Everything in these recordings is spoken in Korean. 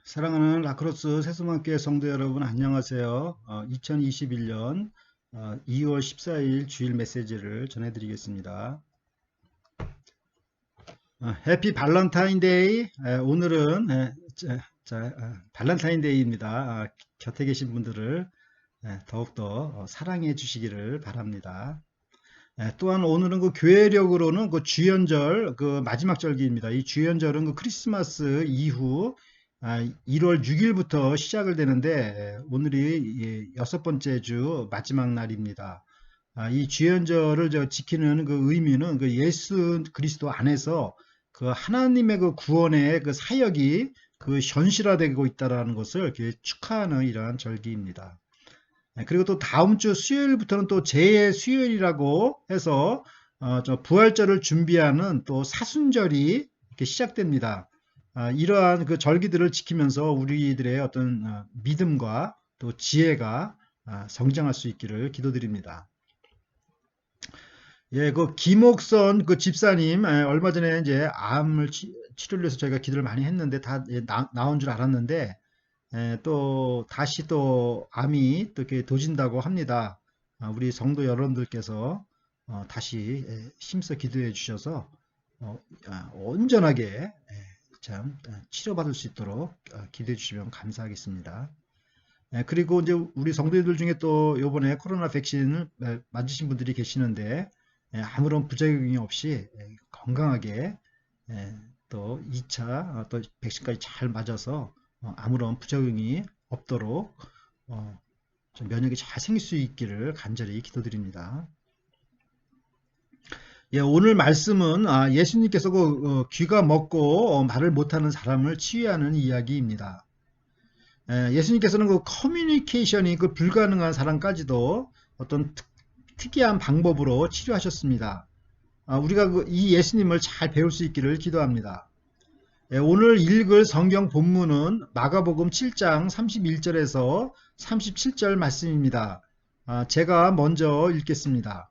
사랑하는 라크로스 새소망교회 성도 여러분 안녕하세요. 2021년 2월 14일 주일 메시지를 전해드리겠습니다. 해피 발렌타인데이. 오늘은 발렌타인데이입니다. 곁에 계신 분들을 더욱더 사랑해 주시기를 바랍니다. 또한 오늘은 그 교회력으로는 그 주연절 그 마지막 절기입니다. 이 주연절은 그 크리스마스 이후 1월 6일부터 시작을 되는데 오늘이 여섯 번째 주 마지막 날입니다. 이 주연절을 지키는 그 의미는 그 예수 그리스도 안에서 그 하나님의 그 구원의 그 사역이 그 현실화되고 있다라는 것을 이렇게 축하하는 이러한 절기입니다. 그리고 또 다음 주 수요일부터는 또 제 수요일이라고 해서 저 부활절을 준비하는 또 사순절이 이렇게 시작됩니다. 이러한 그 절기들을 지키면서 우리들의 어떤 믿음과 또 지혜가 성장할 수 있기를 기도드립니다. 예, 그 김옥선 그 집사님 얼마 전에 이제 암을 치료를 해서 저희가 기도를 많이 했는데 다 나온 줄 알았는데 또 다시 또 암이 또 이렇게 도진다고 합니다. 우리 성도 여러분들께서 다시 힘써 기도해 주셔서 온전하게 참 치료받을 수 있도록 기도해 주시면 감사하겠습니다. 그리고 이제 우리 성도들 중에 또 요번에 코로나 백신을 맞으신 분들이 계시는데 아무런 부작용이 없이 건강하게 또 2차 또 백신까지 잘 맞아서 아무런 부작용이 없도록 좀 면역이 잘 생길 수 있기를 간절히 기도드립니다. 예, 오늘 말씀은 예수님께서 그 귀가 먹고 말을 못하는 사람을 치유하는 이야기입니다. 예수님께서는 그 커뮤니케이션이 그 불가능한 사람까지도 어떤 특이한 방법으로 치료하셨습니다. 우리가 이 예수님을 잘 배울 수 있기를 기도합니다. 오늘 읽을 성경 본문은 마가복음 7장 31절에서 37절 말씀입니다. 제가 먼저 읽겠습니다.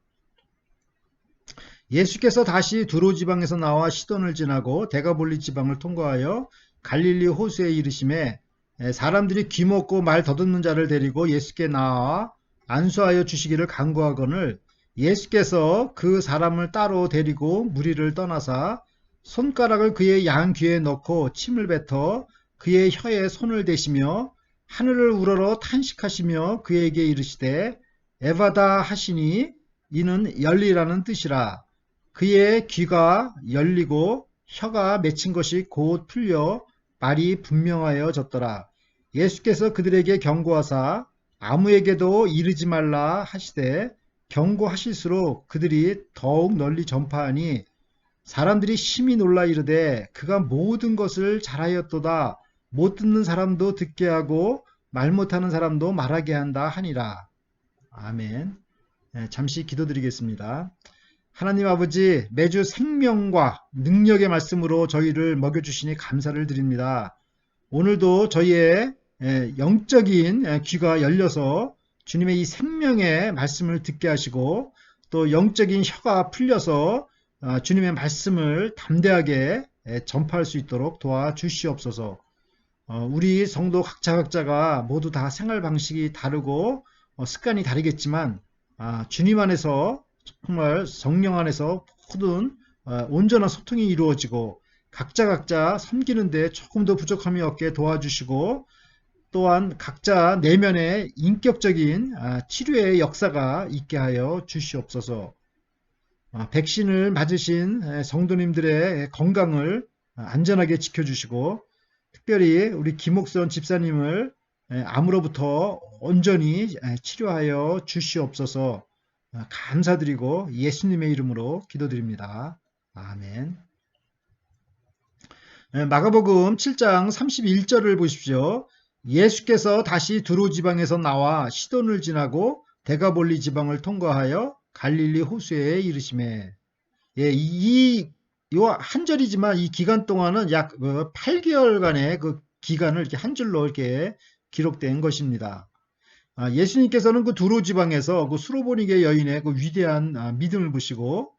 예수께서 다시 두로 지방에서 나와 시돈을 지나고 데가볼리 지방을 통과하여 갈릴리 호수에 이르심에 사람들이 귀먹고 말 더듬는 자를 데리고 예수께 나와 안수하여 주시기를 간구하거늘 예수께서 그 사람을 따로 데리고 무리를 떠나사 손가락을 그의 양 귀에 넣고 침을 뱉어 그의 혀에 손을 대시며 하늘을 우러러 탄식하시며 그에게 이르시되 에바다 하시니 이는 열리라는 뜻이라. 그의 귀가 열리고 혀가 맺힌 것이 곧 풀려 말이 분명하여졌더라. 예수께서 그들에게 경고하사 아무에게도 이르지 말라 하시되 경고하실수록 그들이 더욱 널리 전파하니 사람들이 심히 놀라 이르되 그가 모든 것을 잘하였도다. 못 듣는 사람도 듣게 하고 말 못하는 사람도 말하게 한다 하니라. 아멘. 잠시 기도드리겠습니다. 하나님 아버지, 매주 생명과 능력의 말씀으로 저희를 먹여주시니 감사를 드립니다. 오늘도 저희의 영적인 귀가 열려서 주님의 이 생명의 말씀을 듣게 하시고 또 영적인 혀가 풀려서 주님의 말씀을 담대하게 전파할 수 있도록 도와주시옵소서. 우리 성도 각자가 모두 다 생활 방식이 다르고 습관이 다르겠지만 주님 안에서 정말 성령 안에서 모든 온전한 소통이 이루어지고 각자 섬기는데 조금 더 부족함이 없게 도와주시고 또한 각자 내면에 인격적인 치료의 역사가 있게 하여 주시옵소서. 백신을 맞으신 성도님들의 건강을 안전하게 지켜주시고 특별히 우리 김옥선 집사님을 암으로부터 온전히 치료하여 주시옵소서. 감사드리고 예수님의 이름으로 기도드립니다. 아멘. 마가복음 7장 31절을 보십시오. 예수께서 다시 두로 지방에서 나와 시돈을 지나고 데가볼리 지방을 통과하여 갈릴리 호수에 이르시매. 예, 요 한 절이지만 이 기간 동안은 약 8개월간의 그 기간을 이렇게 한 줄로 이렇게 기록된 것입니다. 예수님께서는 그 두로 지방에서 그 수로보니게 여인의 그 위대한 믿음을 보시고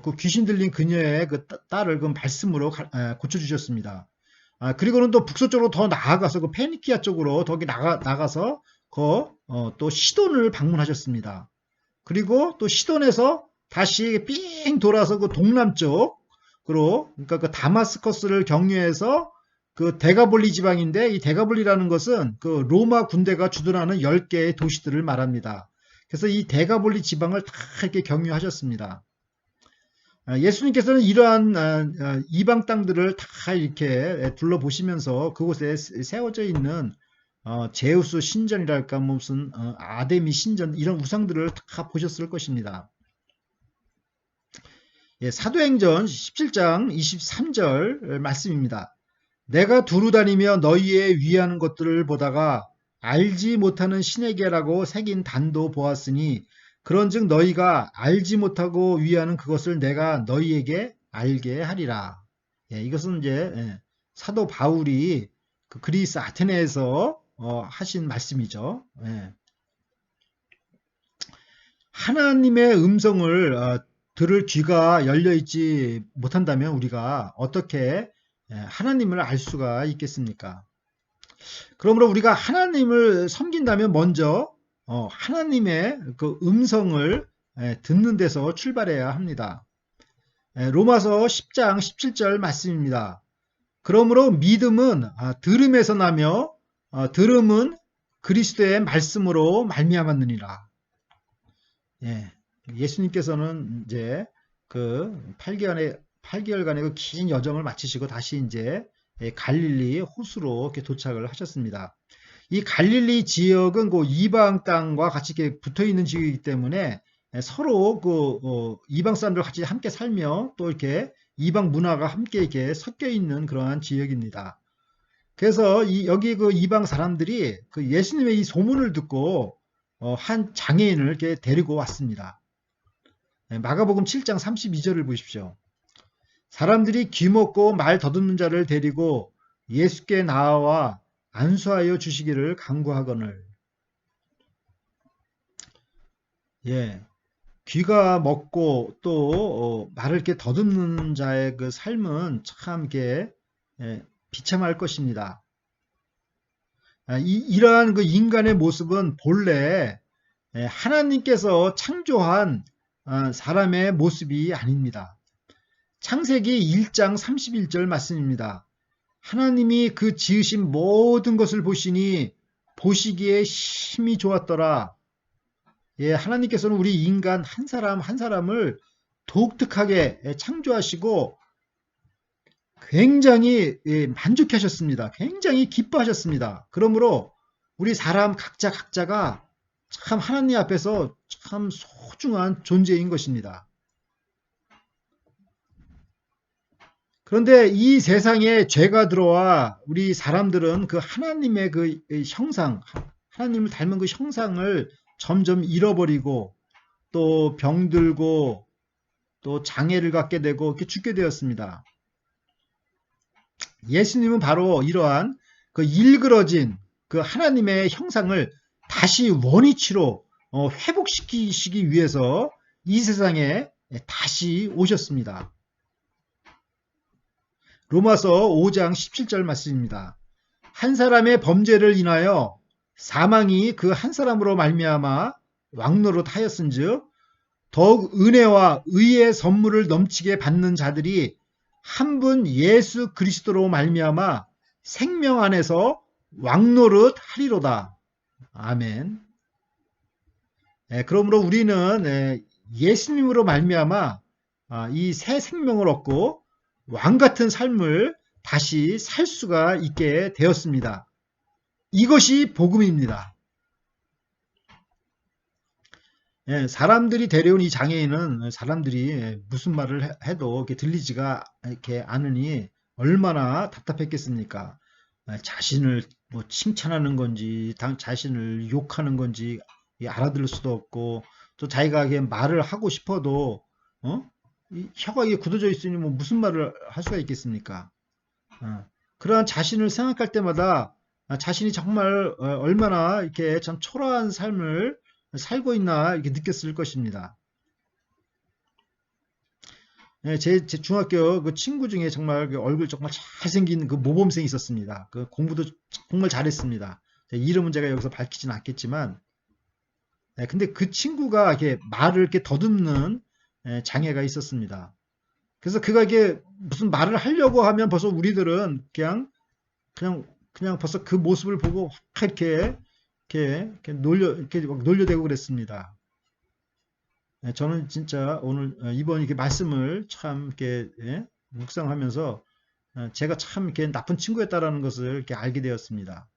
그 귀신 들린 그녀의 그 딸을 그 말씀으로 고쳐주셨습니다. 그리고는 또 북서쪽으로 더 나아가서 그 페니키아 쪽으로 더 나가서 또 시돈을 방문하셨습니다. 그리고 또 시돈에서 다시 삥 돌아서 그 동남쪽으로, 그러니까 그 다마스커스를 경유해서 그 데가볼리 지방인데, 이 데가볼리라는 것은 그 로마 군대가 주둔하는 10개의 도시들을 말합니다. 그래서 이 데가볼리 지방을 다 이렇게 경유하셨습니다. 예수님께서는 이러한 이방 땅들을 다 이렇게 둘러보시면서 그곳에 세워져 있는 제우스 신전이랄까 무슨 아데미 신전 이런 우상들을 다 보셨을 것입니다. 예, 사도행전 17장 23절 말씀입니다. 내가 두루 다니며 너희의 위하는 것들을 보다가 알지 못하는 신에게라고 새긴 단도 보았으니 그런즉 너희가 알지 못하고 위하는 그것을 내가 너희에게 알게 하리라. 예, 이것은 이제 사도 바울이 그 그리스 아테네에서 하신 말씀이죠. 예. 하나님의 음성을 들을 귀가 열려 있지 못한다면 우리가 어떻게 하나님을 알 수가 있겠습니까? 그러므로 우리가 하나님을 섬긴다면 먼저 하나님의 그 음성을 듣는 데서 출발해야 합니다. 로마서 10장 17절 말씀입니다. 그러므로 믿음은 들음에서 나며 들음은 그리스도의 말씀으로 말미암았느니라. 예, 예수님께서는 이제 그 8개월간의 그 긴 여정을 마치시고 다시 이제 갈릴리 호수로 이렇게 도착을 하셨습니다. 이 갈릴리 지역은 그 이방 땅과 같이 이렇게 붙어 있는 지역이기 때문에 서로 그 이방 사람들 같이 함께 살며 또 이렇게 이방 문화가 함께 이렇게 섞여 있는 그러한 지역입니다. 그래서 여기 그 이방 사람들이 그 예수님의 이 소문을 듣고 한 장애인을 이렇게 데리고 왔습니다. 마가복음 7장 32절을 보십시오. 사람들이 귀먹고 말 더듬는 자를 데리고 예수께 나와 안수하여 주시기를 간구하거늘. 예, 귀가 먹고 또 말을 이렇게 더듬는 자의 그 삶은 참 이게 비참할 것입니다. 이러한 그 인간의 모습은 본래 하나님께서 창조한 사람의 모습이 아닙니다. 창세기 1장 31절 말씀입니다. 하나님이 그 지으신 모든 것을 보시니 보시기에 심히 좋았더라. 예, 하나님께서는 우리 인간 한 사람 한 사람을 독특하게 창조하시고 굉장히 만족하셨습니다. 굉장히 기뻐하셨습니다. 그러므로 우리 사람 각자가 참 하나님 앞에서 참 소중한 존재인 것입니다. 그런데 이 세상에 죄가 들어와 우리 사람들은 그 하나님의 그 형상, 하나님을 닮은 그 형상을 점점 잃어버리고 또 병들고 또 장애를 갖게 되고 이렇게 죽게 되었습니다. 예수님은 바로 이러한 그 일그러진 그 하나님의 형상을 다시 원위치로 회복시키시기 위해서 이 세상에 다시 오셨습니다. 로마서 5장 17절 말씀입니다. 한 사람의 범죄를 인하여 사망이 그 한 사람으로 말미암아 왕노릇하였은즉 더욱 은혜와 의의 선물을 넘치게 받는 자들이 한 분 예수 그리스도로 말미암아 생명 안에서 왕노릇 하리로다. 아멘. 그러므로 우리는 예수님으로 말미암아 이 새 생명을 얻고 왕 같은 삶을 다시 살 수가 있게 되었습니다. 이것이 복음입니다. 사람들이 데려온 이 장애인은 사람들이 무슨 말을 해도 이렇게 들리지가 이렇게 않으니 얼마나 답답했겠습니까? 자신을 뭐 칭찬하는 건지 자신을 욕하는 건지 알아들을 수도 없고 또 자기가 이게 말을 하고 싶어도 이 혀가 이게 굳어져 있으니 뭐 무슨 말을 할 수가 있겠습니까? 그러한 자신을 생각할 때마다 자신이 정말 얼마나 이렇게 참 초라한 삶을 살고 있나 이렇게 느꼈을 것입니다. 예, 제 중학교 그 친구 중에 정말 그 얼굴 정말 잘생긴 그 모범생이 있었습니다. 그 공부도 정말 잘했습니다. 이름은 제가 여기서 밝히지는 않겠지만, 예, 근데 그 친구가 이렇게 말을 이렇게 더듬는 장애가 있었습니다. 그래서 그가 이게 무슨 말을 하려고 하면 벌써 우리들은 그냥 벌써 그 모습을 보고 확 이렇게 막 놀려대고 그랬습니다. 예, 저는 진짜 오늘 이번 이렇게 말씀을 참 이렇게 묵상하면서 제가 참 이렇게 나쁜 친구였다라는 것을 이렇게 알게 되었습니다.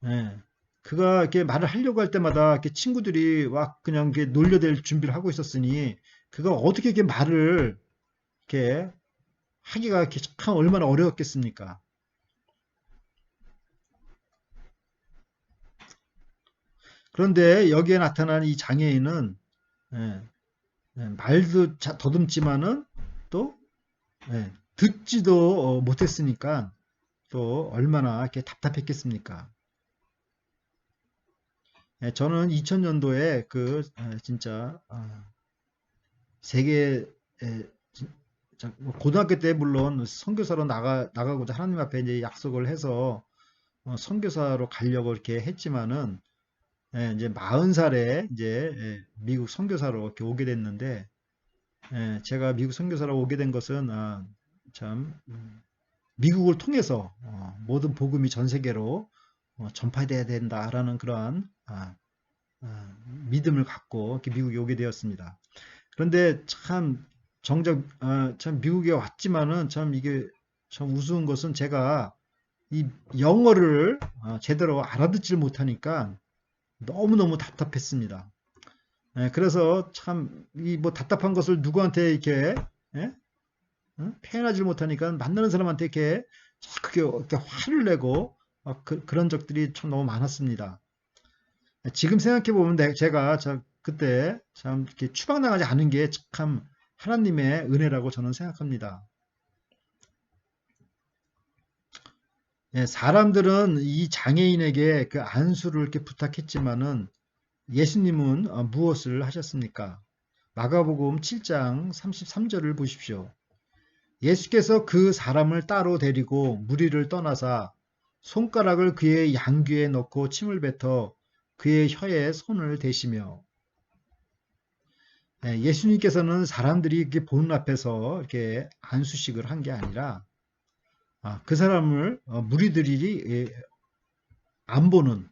예. 그가 이렇게 말을 하려고 할 때마다 이렇게 친구들이 막 그냥 이렇게 놀려댈 준비를 하고 있었으니 그가 어떻게 이렇게 말을 이렇게 하기가 이렇게 참 얼마나 어려웠겠습니까? 그런데 여기에 나타난 이 장애인은 예, 말도 더듬지만은 또 듣지도 못했으니까 또 얼마나 이렇게 답답했겠습니까? 저는 2000년도에 그 진짜 세계 뭐 고등학교 때 물론 선교사로 나가고자 하나님 앞에 이제 약속을 해서 선교사로 가려고 이렇게 했지만은 이제 40살에 이제 미국 선교사로 이렇게 오게 됐는데 제가 미국 선교사로 오게 된 것은 참 미국을 통해서 모든 복음이 전 세계로 전파돼야 된다라는 그러한 믿음을 갖고 이렇게 미국에 오게 되었습니다. 그런데 참 정작 참 미국에 왔지만은 참 이게 참 우스운 것은 제가 이 영어를 제대로 알아듣질 못하니까 너무너무 답답했습니다. 그래서 참 이 뭐 답답한 것을 누구한테 이렇게 예? 표현하지 못하니까 만나는 사람한테 이렇게 이렇게 화를 내고 그런 적들이 참 너무 많았습니다. 지금 생각해 보면 제가 그때 참 이렇게 추방당하지 않은 게 참 하나님의 은혜라고 저는 생각합니다. 사람들은 이 장애인에게 그 안수를 이렇게 부탁했지만은 예수님은 무엇을 하셨습니까? 마가복음 7장 33절을 보십시오. 예수께서 그 사람을 따로 데리고 무리를 떠나사 손가락을 그의 양귀에 넣고 침을 뱉어 그의 혀에 손을 대시며 예수님께서는 사람들이 이렇게 보는 앞에서 이렇게 안수식을 한 게 아니라 그 사람을 무리들이 안 보는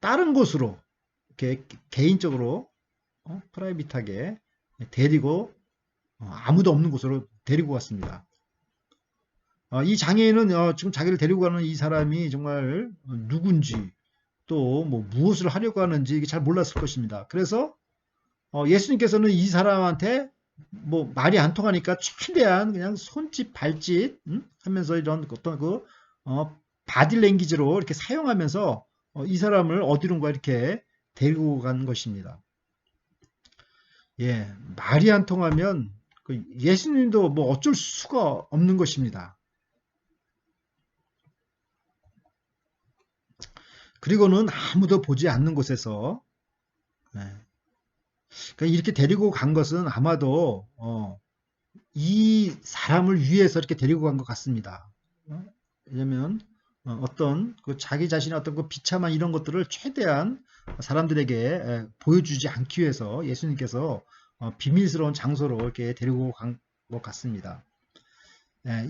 다른 곳으로 이렇게 개인적으로 프라이빗하게 데리고 아무도 없는 곳으로 데리고 갔습니다. 이 장애인은 지금 자기를 데리고 가는 이 사람이 정말 누군지 또 뭐 무엇을 하려고 하는지 잘 몰랐을 것입니다. 그래서 예수님께서는 이 사람한테 뭐 말이 안 통하니까 최대한 그냥 손짓 발짓 하면서 이런 어떤 그 바디랭귀지로 이렇게 사용하면서 이 사람을 어디론가 이렇게 데리고 간 것입니다. 예, 말이 안 통하면 그 예수님도 뭐 어쩔 수가 없는 것입니다. 그리고는 아무도 보지 않는 곳에서 그러니까 이렇게 데리고 간 것은 아마도 이 사람을 위해서 이렇게 데리고 간 것 같습니다. 왜냐면 어떤 그 자기 자신의 어떤 그 비참한 이런 것들을 최대한 사람들에게 보여주지 않기 위해서 예수님께서 비밀스러운 장소로 이렇게 데리고 간 것 같습니다.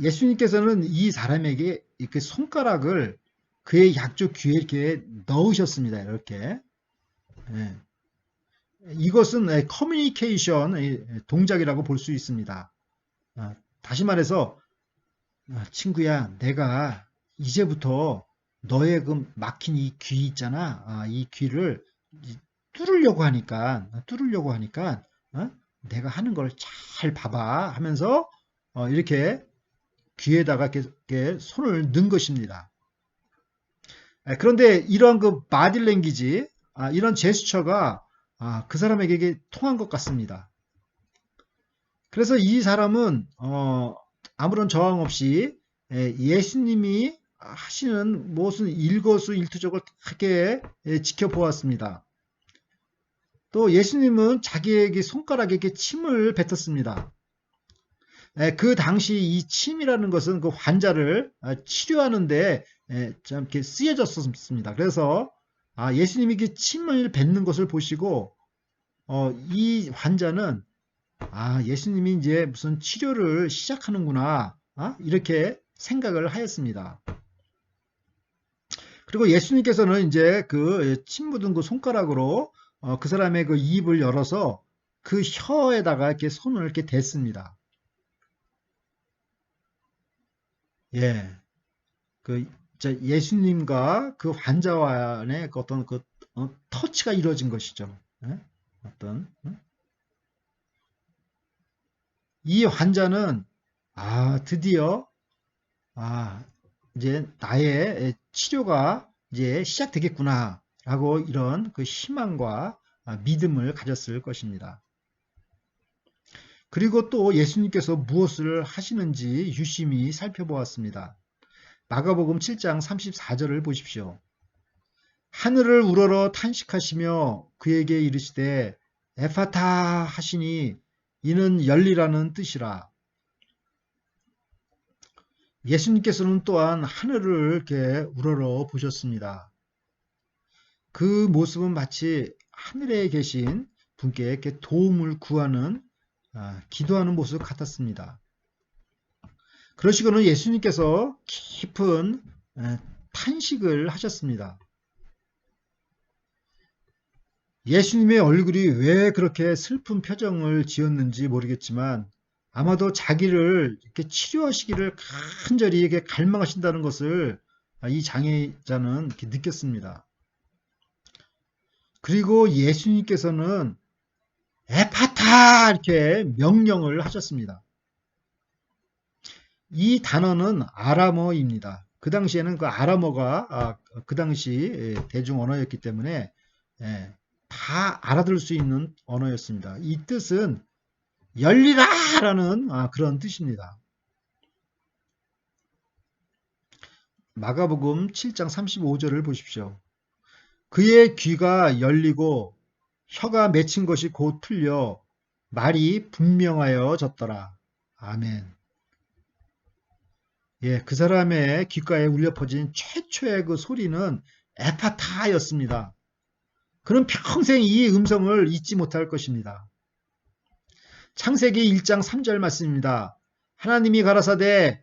예수님께서는 이 사람에게 이렇게 손가락을 그의 양쪽 귀에 이렇게 넣으셨습니다. 이렇게. 이것은 커뮤니케이션 동작이라고 볼 수 있습니다. 다시 말해서 친구야, 내가 이제부터 너의 그 막힌 이 귀 있잖아. 이 귀를 뚫으려고 하니까 내가 하는 걸 잘 봐봐 하면서 이렇게 귀에다가 이렇게 손을 넣은 것입니다. 그런데 이런 그 바디랭귀지, 이런 제스처가 그 사람에게 통한 것 같습니다. 그래서 이 사람은 아무런 저항 없이 예수님이 하시는 무슨 일거수일투족을 크게 지켜보았습니다. 또 예수님은 자기에게 손가락에 이렇게 침을 뱉었습니다. 그 당시 이 침이라는 것은 그 환자를 치료하는데 좀 이렇게 쓰여졌습니다. 그래서 예수님이 이렇게 침을 뱉는 것을 보시고 이 환자는 예수님이 이제 무슨 치료를 시작하는구나 이렇게 생각을 하였습니다. 그리고 예수님께서는 이제 그 침 묻은 그 손가락으로 그 사람의 그 입을 열어서 그 혀에다가 이렇게 손을 이렇게 댔습니다. 예, 그 예수님과 그 환자와의 그 어떤 그 터치가 이루어진 것이죠. 예? 어떤 이 환자는 드디어 아 이제 나의 치료가 이제 시작되겠구나라고 이런 그 희망과 믿음을 가졌을 것입니다. 그리고 또 예수님께서 무엇을 하시는지 유심히 살펴보았습니다. 마가복음 7장 34절을 보십시오. 하늘을 우러러 탄식하시며 그에게 이르시되 에파타 하시니 이는 열리라는 뜻이라. 예수님께서는 또한 하늘을 이렇게 우러러 보셨습니다. 그 모습은 마치 하늘에 계신 분께 이렇게 도움을 구하는 기도하는 모습 같았습니다. 그러시고는 예수님께서 깊은 탄식을 하셨습니다. 예수님의 얼굴이 왜 그렇게 슬픈 표정을 지었는지 모르겠지만 아마도 자기를 이렇게 치료하시기를 간절히 이렇게 갈망하신다는 것을 이 장애자는 이렇게 느꼈습니다. 그리고 예수님께서는 에파타 이렇게 명령을 하셨습니다. 이 단어는 아람어입니다. 그 당시에는 그 아람어가 그 당시 대중 언어였기 때문에 다 알아들을 수 있는 언어였습니다. 이 뜻은 열리라 라는 그런 뜻입니다. 마가복음 7장 35절을 보십시오. 그의 귀가 열리고 혀가 맺힌 것이 곧 풀려 말이 분명하여졌더라. 아멘. 예, 그 사람의 귓가에 울려 퍼진 최초의 그 소리는 에파타였습니다. 그는 평생 이 음성을 잊지 못할 것입니다. 창세기 1장 3절 말씀입니다. 하나님이 가라사대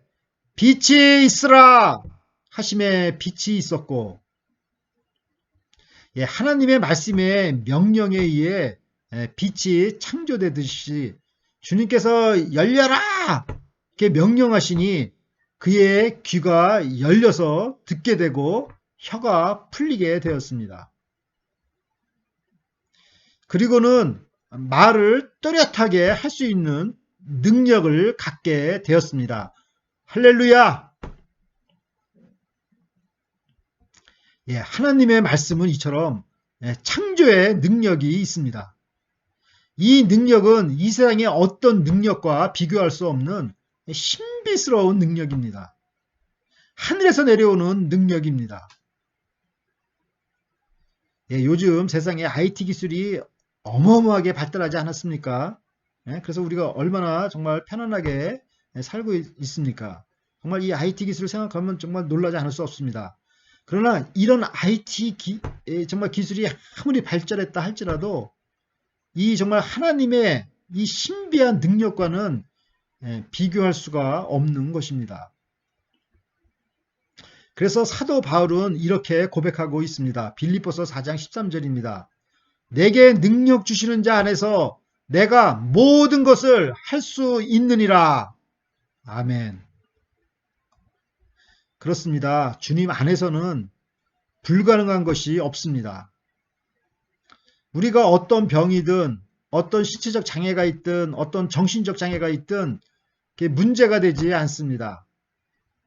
빛이 있으라 하심에 빛이 있었고, 예, 하나님의 말씀의 명령에 의해 빛이 창조되듯이 주님께서 열려라 이렇게 명령하시니 그의 귀가 열려서 듣게 되고 혀가 풀리게 되었습니다. 그리고는 말을 또렷하게 할 수 있는 능력을 갖게 되었습니다. 할렐루야! 예, 하나님의 말씀은 이처럼 창조의 능력이 있습니다. 이 능력은 이 세상의 어떤 능력과 비교할 수 없는 신비스러운 능력입니다. 하늘에서 내려오는 능력입니다. 예, 요즘 세상에 IT 기술이 어마어마하게 발달하지 않았습니까? 예, 그래서 우리가 얼마나 정말 편안하게 살고 있습니까? 정말 이 IT 기술을 생각하면 정말 놀라지 않을 수 없습니다. 그러나 이런 IT 정말 기술이 아무리 발달했다 할지라도 이 정말 하나님의 이 신비한 능력과는 비교할 수가 없는 것입니다. 그래서 사도 바울은 이렇게 고백하고 있습니다. 빌립보서 4장 13절입니다. 내게 능력 주시는 자 안에서 내가 모든 것을 할 수 있느니라. 아멘. 그렇습니다. 주님 안에서는 불가능한 것이 없습니다. 우리가 어떤 병이든 어떤 신체적 장애가 있든 어떤 정신적 장애가 있든 그게 문제가 되지 않습니다.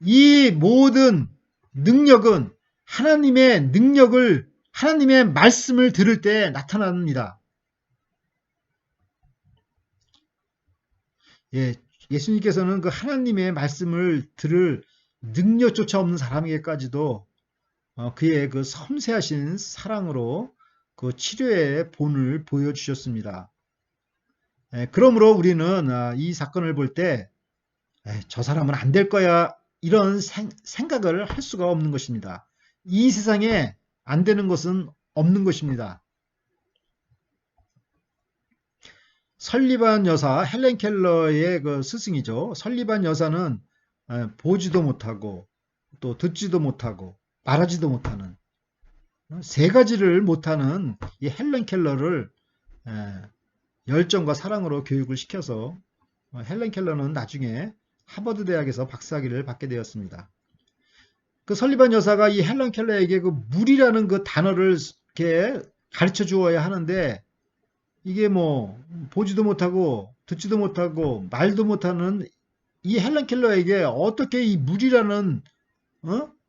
이 모든 능력은 하나님의 능력을 하나님의 말씀을 들을 때 나타납니다. 예, 예수님께서는 그 하나님의 말씀을 들을 능력조차 없는 사람에게까지도 그의 그 섬세하신 사랑으로 그 치료의 본을 보여주셨습니다. 그러므로 우리는 이 사건을 볼 때 저 사람은 안 될 거야 이런 생각을 할 수가 없는 것입니다. 이 세상에 안 되는 것은 없는 것입니다. 설리반 여사, 헬렌 켈러의 그 스승이죠. 설리반 여사는 보지도 못하고 또 듣지도 못하고 말하지도 못하는 세 가지를 못하는 이 헬렌 켈러를 열정과 사랑으로 교육을 시켜서 헬렌 켈러는 나중에 하버드 대학에서 박사학위를 받게 되었습니다. 그 설리반 여사가 이 헬렌 켈러에게 그 물이라는 그 단어를 이렇게 가르쳐 주어야 하는데 이게 뭐 보지도 못하고 듣지도 못하고 말도 못하는 이 헬렌 켈러에게 어떻게 이 물이라는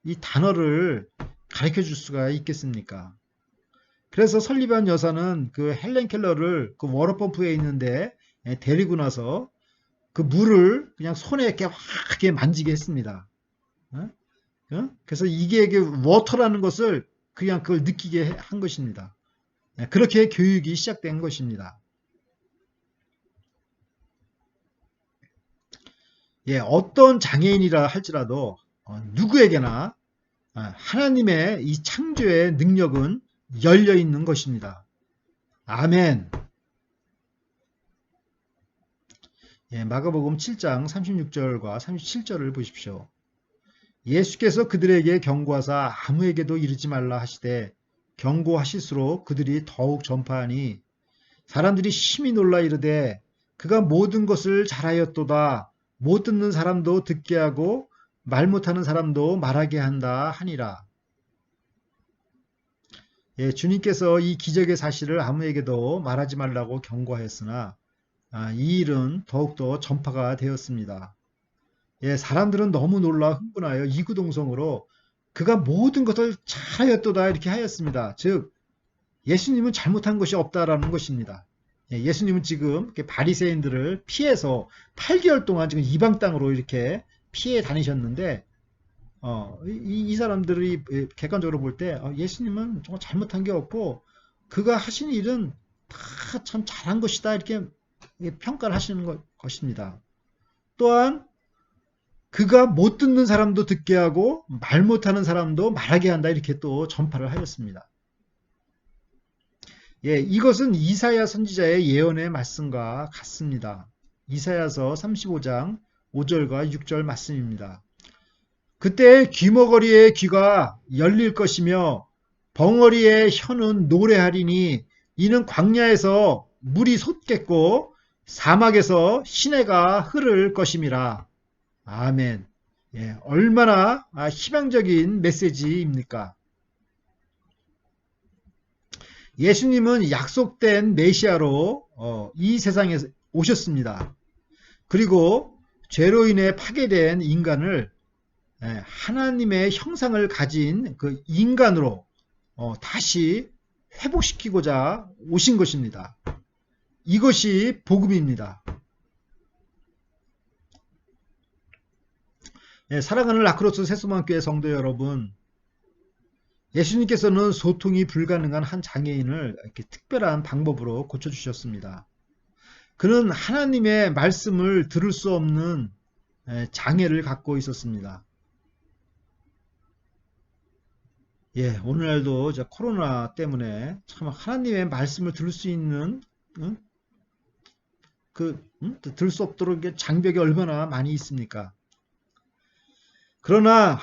이 단어를 가르쳐 줄 수가 있겠습니까? 그래서 설리반 여사는 그 헬렌 켈러를 그 워터펌프에 있는데 데리고 나서 그 물을 그냥 손에 이렇게 확 만지게 했습니다. 그래서 이게 워터라는 것을 그냥 그걸 느끼게 한 것입니다. 그렇게 교육이 시작된 것입니다. 어떤 장애인이라 할지라도 누구에게나 하나님의 이 창조의 능력은 열려 있는 것입니다. 아멘. 마가복음 7장 36절과 37절을 보십시오. 예수께서 그들에게 경고하사 아무에게도 이르지 말라 하시되 경고하실수록 그들이 더욱 전파하니 사람들이 심히 놀라 이르되 그가 모든 것을 잘하였도다. 못 듣는 사람도 듣게 하고 말 못하는 사람도 말하게 한다 하니라. 주님께서 이 기적의 사실을 아무에게도 말하지 말라고 경고하였으나 이 일은 더욱더 전파가 되었습니다. 사람들은 너무 놀라 흥분하여 이구동성으로 그가 모든 것을 잘하였도다 이렇게 하였습니다. 즉 예수님은 잘못한 것이 없다라는 것입니다. 예수님은 지금 바리새인들을 피해서 8개월 동안 지금 이방 땅으로 이렇게 피해 다니셨는데 이 사람들이 객관적으로 볼 때 예수님은 정말 잘못한 게 없고 그가 하신 일은 다 참 잘한 것이다 이렇게 평가를 하시는 것입니다. 또한 그가 못 듣는 사람도 듣게 하고 말 못하는 사람도 말하게 한다 이렇게 또 전파를 하였습니다. 이것은 이사야 선지자의 예언의 말씀과 같습니다. 이사야서 35장 5절과 6절 말씀입니다. 그때 귀머거리의 귀가 열릴 것이며 벙어리의 혀는 노래하리니 이는 광야에서 물이 솟겠고 사막에서 시내가 흐를 것임이라. 아멘. 얼마나 희망적인 메시지입니까? 예수님은 약속된 메시아로 이 세상에 오셨습니다. 그리고 죄로 인해 파괴된 인간을 하나님의 형상을 가진 그 인간으로 다시 회복시키고자 오신 것입니다. 이것이 복음입니다. 사랑하는 라크로스 세수만교회 성도 여러분, 예수님께서는 소통이 불가능한 한 장애인을 이렇게 특별한 방법으로 고쳐주셨습니다. 그는 하나님의 말씀을 들을 수 없는 장애를 갖고 있었습니다. 오늘날도 코로나 때문에 참 하나님의 말씀을 들을 수 있는 들을 수 없도록 장벽이 얼마나 많이 있습니까? 그러나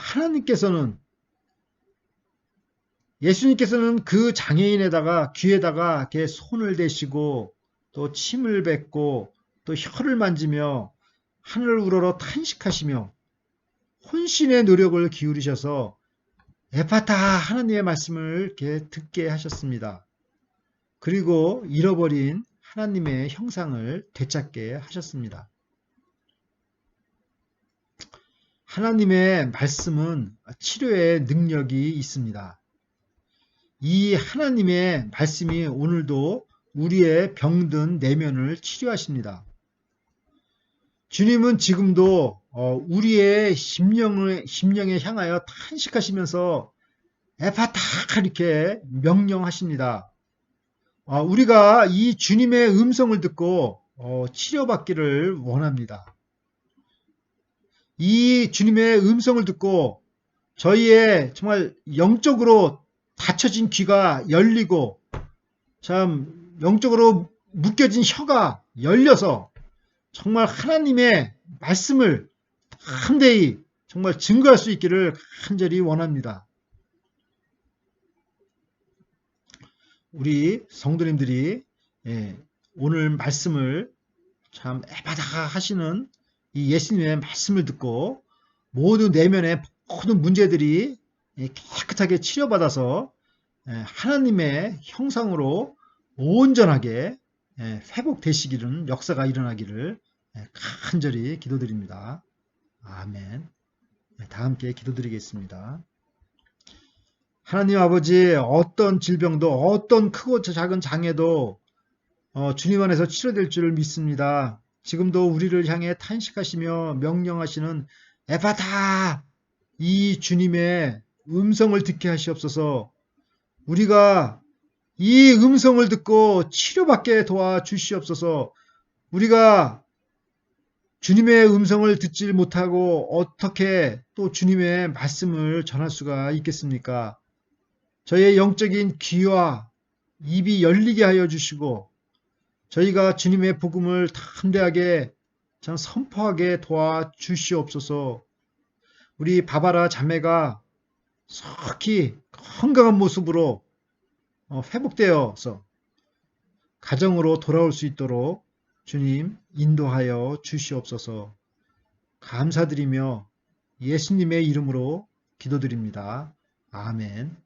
예수님께서는 그 장애인에다가 귀에다가 이렇게 손을 대시고 또 침을 뱉고 또 혀를 만지며 하늘을 우러러 탄식하시며 혼신의 노력을 기울이셔서 에파타 하나님의 말씀을 이렇게 듣게 하셨습니다. 그리고 잃어버린 하나님의 형상을 되찾게 하셨습니다. 하나님의 말씀은 치료의 능력이 있습니다. 이 하나님의 말씀이 오늘도 우리의 병든 내면을 치료하십니다. 주님은 지금도 우리의 심령에 향하여 탄식하시면서 에파타 이렇게 명령하십니다. 우리가 이 주님의 음성을 듣고 치료받기를 원합니다. 이 주님의 음성을 듣고 저희의 정말 영적으로 닫혀진 귀가 열리고 참 영적으로 묶여진 혀가 열려서 정말 하나님의 말씀을 담대히 정말 증거할 수 있기를 간절히 원합니다. 우리 성도님들이 오늘 말씀을 참 에바다 하시는 이 예수님의 말씀을 듣고 모두 내면의 모든 문제들이 깨끗하게 치료받아서 하나님의 형상으로 온전하게 회복되시기를 역사가 일어나기를 간절히 기도드립니다. 아멘. 다 함께 기도드리겠습니다. 하나님 아버지, 어떤 질병도 어떤 크고 작은 장애도 주님 안에서 치료될 줄 믿습니다. 지금도 우리를 향해 탄식하시며 명령하시는 에바다, 이 주님의 음성을 듣게 하시옵소서. 우리가 이 음성을 듣고 치료받게 도와주시옵소서. 우리가 주님의 음성을 듣지 못하고 어떻게 또 주님의 말씀을 전할 수가 있겠습니까? 저희의 영적인 귀와 입이 열리게 하여 주시고 저희가 주님의 복음을 담대하게 참 선포하게 도와주시옵소서. 우리 바바라 자매가 속히 건강한 모습으로 회복되어서 가정으로 돌아올 수 있도록 주님 인도하여 주시옵소서. 감사드리며 예수님의 이름으로 기도드립니다. 아멘.